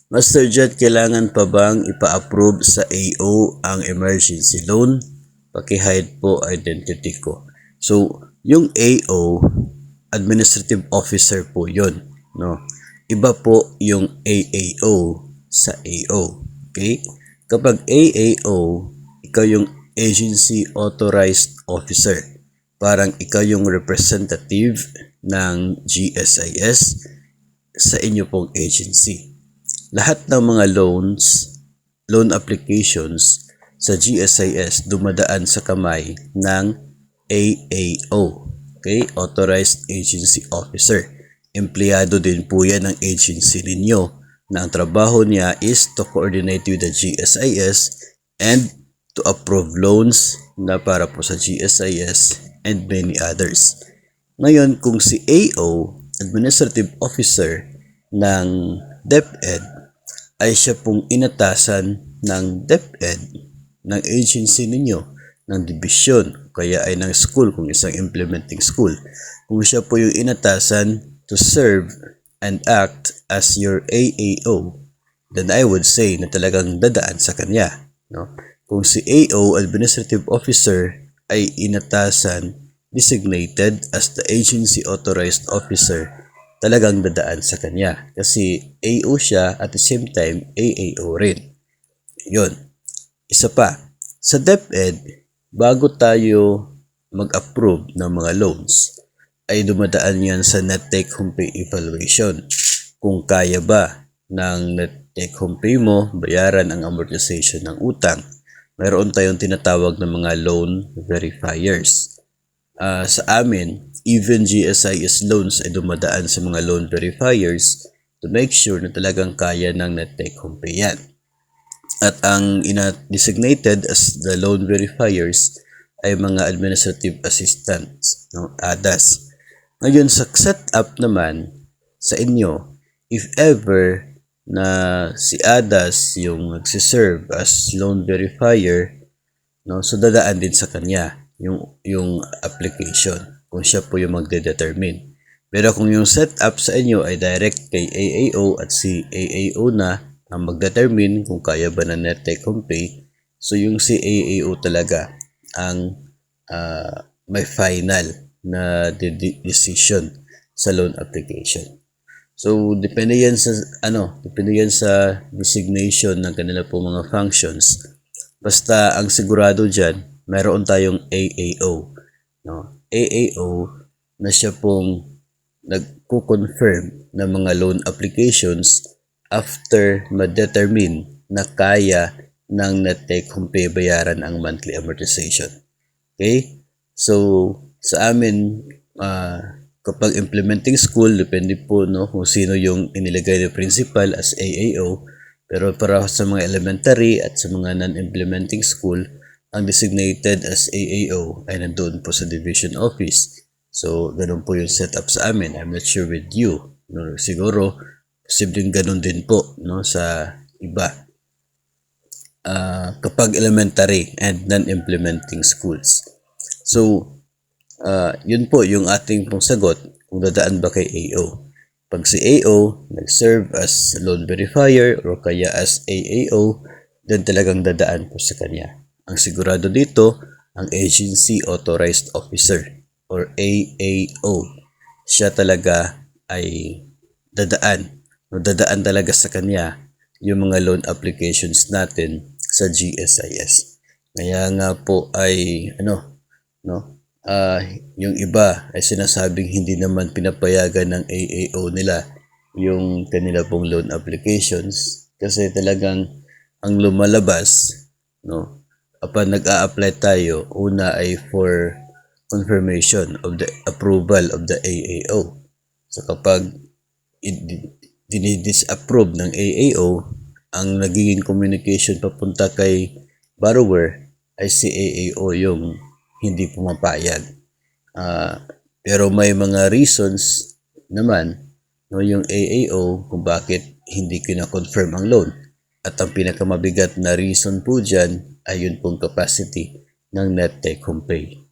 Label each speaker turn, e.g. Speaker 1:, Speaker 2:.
Speaker 1: Master Jet, kailangan pa bang ipa-approve sa AO ang emergency loan? Paki-hide po identity ko. So, yung AO, administrative officer po yun. No? Iba po yung AAO sa AO. Okay? Kapag AAO, ikaw yung agency authorized officer. Parang ikaw yung representative ng GSIS sa inyo pong agency. Lahat ng mga loan applications sa GSIS dumadaan sa kamay ng AAO, okay? Authorized Agency Officer. Empleyado din po yan ng agency ninyo na ang trabaho niya is to coordinate with the GSIS and to approve loans na para po sa GSIS and many others. Ngayon, kung si AO, Administrative Officer ng DepEd, ay siya pong inatasan ng DepEd, ng agency ninyo, ng division, kaya ay ng school kung isang implementing school. Kung siya po yung inatasan to serve and act as your AAO, then I would say na talagang dadaan sa kanya. No? Kung si AO, Administrative Officer, ay inatasan, designated as the agency authorized officer, talagang dadaan sa kanya. Kasi AO siya at the same time AAO rin. Yun. Isa pa, sa DepEd, bago tayo mag-approve ng mga loans, ay dumadaan yan sa net take home pay evaluation. Kung kaya ba ng net take home pay mo bayaran ang amortization ng utang, mayroon tayong tinatawag ng mga loan verifiers. Sa amin, even GSIS loans ay dumadaan sa mga loan verifiers to make sure na talagang kaya ng net take home pay yan. At ang designated as the loan verifiers ay mga administrative assistants, no? ADAS. Ngayon, sa setup naman sa inyo, if ever na si ADAS yung nagsiserve as loan verifier, no? So dadaan din sa kanya yung application kung siya po yung magde-determine. Pero kung yung setup sa inyo ay direct kay AAO at si AAO na ang mag-determine kung kaya ba na net take home pay, so yung si AAO talaga ang may final na decision sa loan application. So depende yan sa designation ng kanila po mga functions. Basta ang sigurado diyan, mayroon tayong AAO, no? AAO na siya pong nagko-confirm ng mga loan applications after ma-determine na kaya ng net take home pay bayaran ang monthly amortization. Okay? So, sa amin, kapag implementing school, depende po kung sino yung inilagay na principal as AAO. Pero para sa mga elementary at sa mga non-implementing school, ang designated as AAO ay nandoon po sa division office. So, ganun po yung setup sa amin. I'm not sure with you. No, siguro, posibleng ganun din po sa iba. Kapag elementary and non-implementing schools. So, yun po yung ating pong sagot kung dadaan ba kay AO. Pag si AO nag-serve as loan verifier or kaya as AAO, then talagang dadaan po sa kanya. Ang sigurado dito, ang Agency Authorized Officer or AAO. Siya talaga ay dadaan. Dadaan talaga sa kanya yung mga loan applications natin sa GSIS. Kaya nga po ay yung iba ay sinasabing hindi naman pinapayagan ng AAO nila yung kanila pong loan applications kasi talagang ang lumalabas upon nag-a-apply tayo, una ay for confirmation of the approval of the AAO. So kapag dinidisapprove ng AAO, ang nagiging communication papunta kay borrower ay si AAO yung hindi pumapayag. Pero may mga reasons naman yung AAO kung bakit hindi kina-confirm ang loan. At ang pinakamabigat na reason po dyan ay yun pong capacity ng net take home pay.